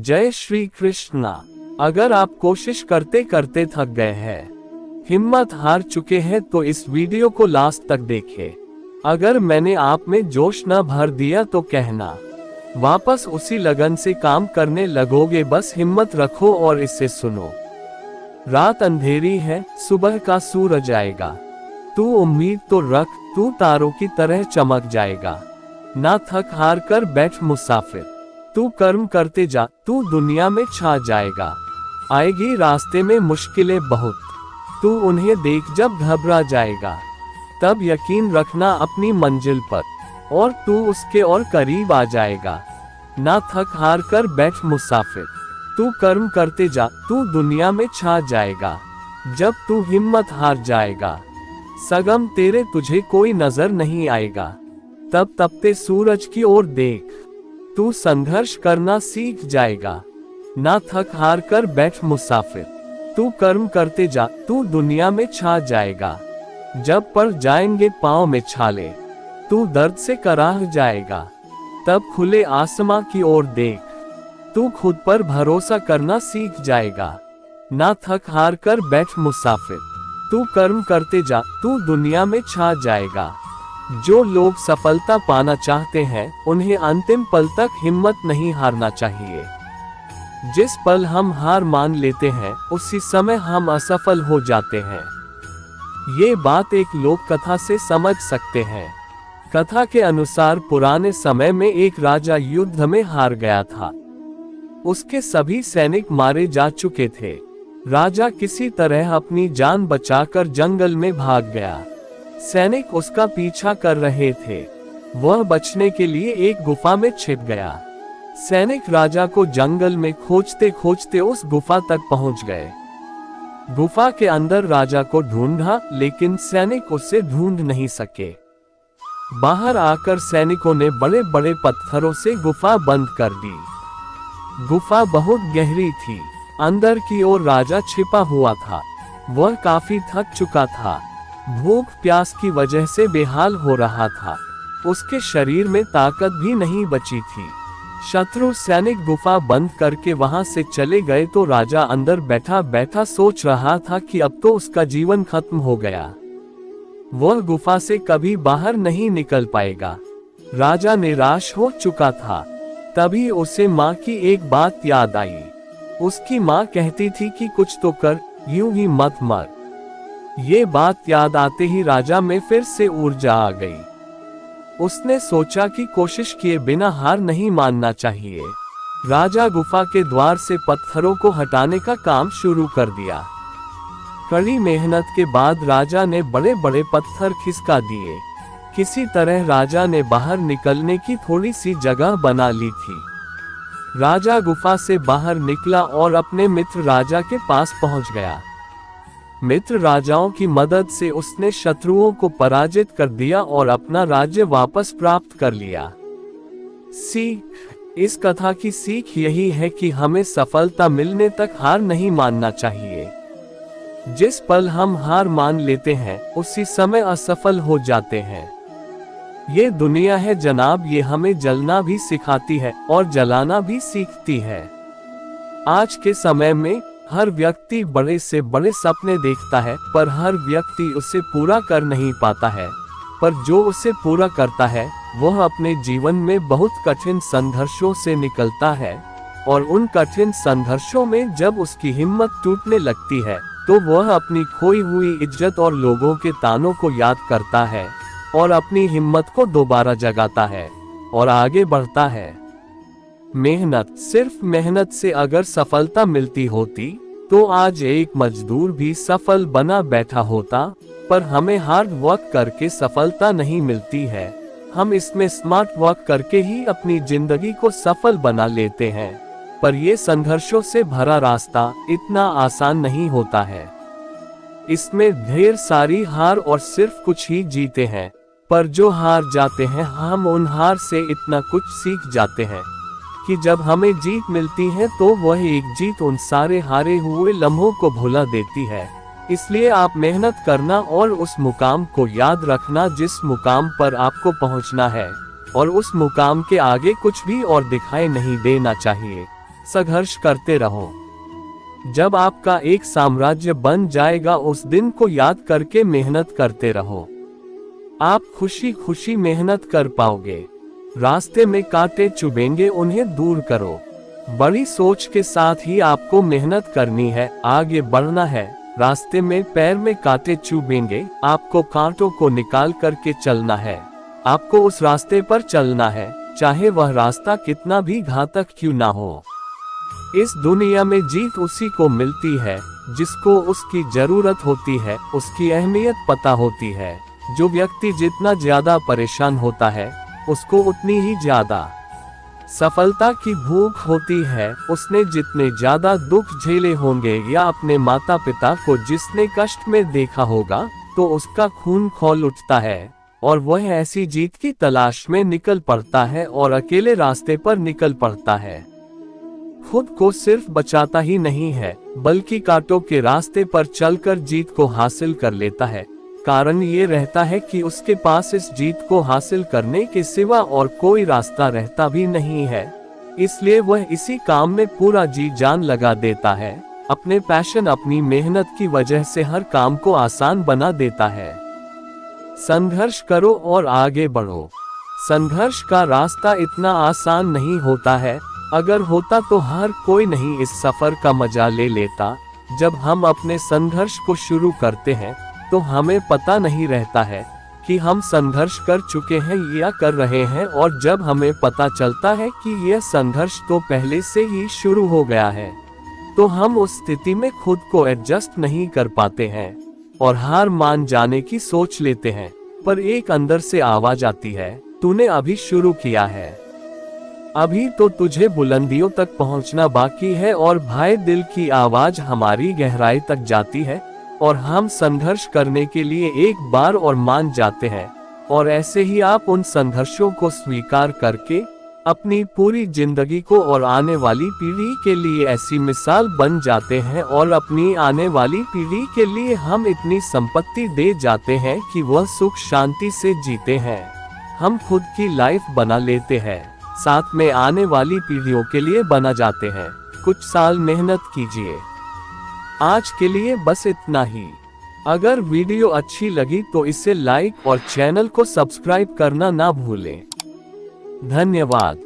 जय श्री कृष्णा। अगर आप कोशिश करते करते थक गए हैं, हिम्मत हार चुके हैं, तो इस वीडियो को लास्ट तक देखें। अगर मैंने आप में जोश न भर दिया तो कहना, वापस उसी लगन से काम करने लगोगे। बस हिम्मत रखो और इसे सुनो। रात अंधेरी है, सुबह का सूरज आएगा। तू उम्मीद तो रख, तू तारों की तरह चमक जाएगा। ना थक हार कर बैठ मुसाफिर, तू कर्म करते जा, तू दुनिया में छा जाएगा। आएगी रास्ते में मुश्किलें बहुत, तू उन्हें देख जब घबरा जाएगा। तब यकीन रखना अपनी मंजिल पर, और तू उसके और करीब आ जाएगा। ना थक हार कर बैठ मुसाफिर, तू कर्म करते जा, तू दुनिया में छा जाएगा। जब तू हिम्मत हार जाएगा, सगम तेरे तुझे कोई नजर नहीं आएगा। तब तपते सूरज की ओर देख, तू संघर्ष करना सीख जाएगा। ना थक हार कर बैठ मुसाफिर, तू कर्म करते जा, तू दुनिया में छा जाएगा। जब पड़ जाएंगे पाँव में छाले, तू दर्द से कराह जाएगा। तब खुले आसमां की ओर देख, तू खुद पर भरोसा करना सीख जाएगा। ना थक हार कर बैठ मुसाफिर, तू कर्म करते जा, तू दुनिया में छा जाएगा। जो लोग सफलता पाना चाहते हैं, उन्हें अंतिम पल तक हिम्मत नहीं हारना चाहिए। जिस पल हम हार मान लेते हैं, उसी समय हम असफल हो जाते हैं। ये बात एक लोक कथा से समझ सकते हैं। कथा के अनुसार पुराने समय में एक राजा युद्ध में हार गया था। उसके सभी सैनिक मारे जा चुके थे। राजा किसी तरह अपनी जान बचाकर जंगल में भाग गया। सैनिक उसका पीछा कर रहे थे। वह बचने के लिए एक गुफा में छिप गया। सैनिक राजा को जंगल में खोजते खोजते उस गुफा तक पहुंच गए। गुफा के अंदर राजा को ढूंढा, लेकिन सैनिक उसे ढूंढ नहीं सके। बाहर आकर सैनिकों ने बड़े बड़े पत्थरों से गुफा बंद कर दी। गुफा बहुत गहरी थी। अंदर की ओर राजा छिपा हुआ था। वह काफी थक चुका था। भूख प्यास की वजह से बेहाल हो रहा था। उसके शरीर में ताकत भी नहीं बची थी। शत्रु सैनिक गुफा बंद करके वहां से चले गए तो राजा अंदर बैठा बैठा सोच रहा था कि अब तो उसका जीवन खत्म हो गया। वह गुफा से कभी बाहर नहीं निकल पाएगा। राजा निराश हो चुका था। तभी उसे माँ की एक बात याद आई। उसकी माँ कहती थी कि कुछ तो कर, यूं ही मत मर। ये बात याद आते ही राजा में फिर से ऊर्जा आ गई। उसने सोचा कि कोशिश किए बिना हार नहीं मानना चाहिए। राजा गुफा के द्वार से पत्थरों को हटाने का काम शुरू कर दिया। कड़ी मेहनत के बाद राजा ने बड़े बड़े पत्थर खिसका दिए। किसी तरह राजा ने बाहर निकलने की थोड़ी सी जगह बना ली थी। राजा गुफा से बाहर निकला और अपने मित्र राजा के पास पहुंच गया। मित्र राजाओं की मदद से उसने शत्रुओं को पराजित कर दिया और अपना राज्य वापस प्राप्त कर लिया। सीख, इस कथा की सीख यही है कि हमें सफलता मिलने तक हार नहीं मानना चाहिए। जिस पल हम हार मान लेते हैं, उसी समय असफल हो जाते हैं। ये दुनिया है जनाब, ये हमें जलना भी सिखाती है और जलाना भी सीखती है। आज के समय में हर व्यक्ति बड़े से बड़े सपने देखता है, पर हर व्यक्ति उसे पूरा कर नहीं पाता है। पर जो उसे पूरा करता है, वह अपने जीवन में बहुत कठिन संघर्षों से निकलता है। और उन कठिन संघर्षों में जब उसकी हिम्मत टूटने लगती है, तो वह अपनी खोई हुई इज्जत और लोगों के तानों को याद करता है और अपनी हिम्मत को दोबारा जगाता है और आगे बढ़ता है। मेहनत, सिर्फ मेहनत से अगर सफलता मिलती होती तो आज एक मजदूर भी सफल बना बैठा होता। पर हमें हार्ड वर्क करके सफलता नहीं मिलती है, हम इसमें स्मार्ट वर्क करके ही अपनी जिंदगी को सफल बना लेते हैं। पर ये संघर्षों से भरा रास्ता इतना आसान नहीं होता है। इसमें ढेर सारी हार और सिर्फ कुछ ही जीते हैं। पर जो हार जाते हैं, हम उन हार से इतना कुछ सीख जाते हैं कि जब हमें जीत मिलती है तो वह एक जीत उन सारे हारे हुए लम्हों को भुला देती है। इसलिए आप मेहनत करना और उस मुकाम को याद रखना जिस मुकाम पर आपको पहुंचना है, और उस मुकाम के आगे कुछ भी और दिखाई नहीं देना चाहिए। संघर्ष करते रहो। जब आपका एक साम्राज्य बन जाएगा उस दिन को याद करके मेहनत करते रहो। आप खुशी खुशी मेहनत कर पाओगे। रास्ते में कांटे चुभेंगे, उन्हें दूर करो। बड़ी सोच के साथ ही आपको मेहनत करनी है, आगे बढ़ना है। रास्ते में पैर में कांटे चुभेंगे, आपको कांटों को निकाल करके चलना है। आपको उस रास्ते पर चलना है, चाहे वह रास्ता कितना भी घातक क्यों ना हो। इस दुनिया में जीत उसी को मिलती है जिसको उसकी जरूरत होती है, उसकी अहमियत पता होती है। जो व्यक्ति जितना ज्यादा परेशान होता है उसको उतनी ही ज्यादा सफलता की भूख होती है। उसने जितने ज्यादा दुख झेले होंगे या अपने माता पिता को जिसने कष्ट में देखा होगा तो उसका खून खौल उठता है और वह ऐसी जीत की तलाश में निकल पड़ता है और अकेले रास्ते पर निकल पड़ता है। खुद को सिर्फ बचाता ही नहीं है बल्कि कांटों के रास्ते पर चलकर जीत को हासिल कर लेता है। कारण ये रहता है कि उसके पास इस जीत को हासिल करने के सिवा और कोई रास्ता रहता भी नहीं है। इसलिए वह इसी काम में पूरा जी जान लगा देता है। अपने पैशन, अपनी मेहनत की वजह से हर काम को आसान बना देता है। संघर्ष करो और आगे बढ़ो। संघर्ष का रास्ता इतना आसान नहीं होता है। अगर होता तो हर कोई नहीं इस सफर का मजा ले लेता। जब हम अपने संघर्ष को शुरू करते हैं तो हमें पता नहीं रहता है कि हम संघर्ष कर चुके हैं या कर रहे हैं, और जब हमें पता चलता है कि यह संघर्ष तो पहले से ही शुरू हो गया है तो हम उस स्थिति में खुद को एडजस्ट नहीं कर पाते हैं और हार मान जाने की सोच लेते हैं। पर एक अंदर से आवाज आती है, तूने अभी शुरू किया है, अभी तो तुझे बुलंदियों तक पहुंचना बाकी है। और भाई, दिल की आवाज हमारी गहराई तक जाती है और हम संघर्ष करने के लिए एक बार और मान जाते हैं। और ऐसे ही आप उन संघर्षों को स्वीकार करके अपनी पूरी जिंदगी को और आने वाली पीढ़ी के लिए ऐसी मिसाल बन जाते हैं, और अपनी आने वाली पीढ़ी के लिए हम इतनी संपत्ति दे जाते हैं कि वह सुख शांति से जीते हैं। हम खुद की लाइफ बना लेते हैं, साथ में आने वाली पीढ़ियों के लिए बना जाते हैं। कुछ साल मेहनत कीजिए। आज के लिए बस इतना ही। अगर वीडियो अच्छी लगी तो इसे लाइक और चैनल को सब्सक्राइब करना ना भूलें। धन्यवाद।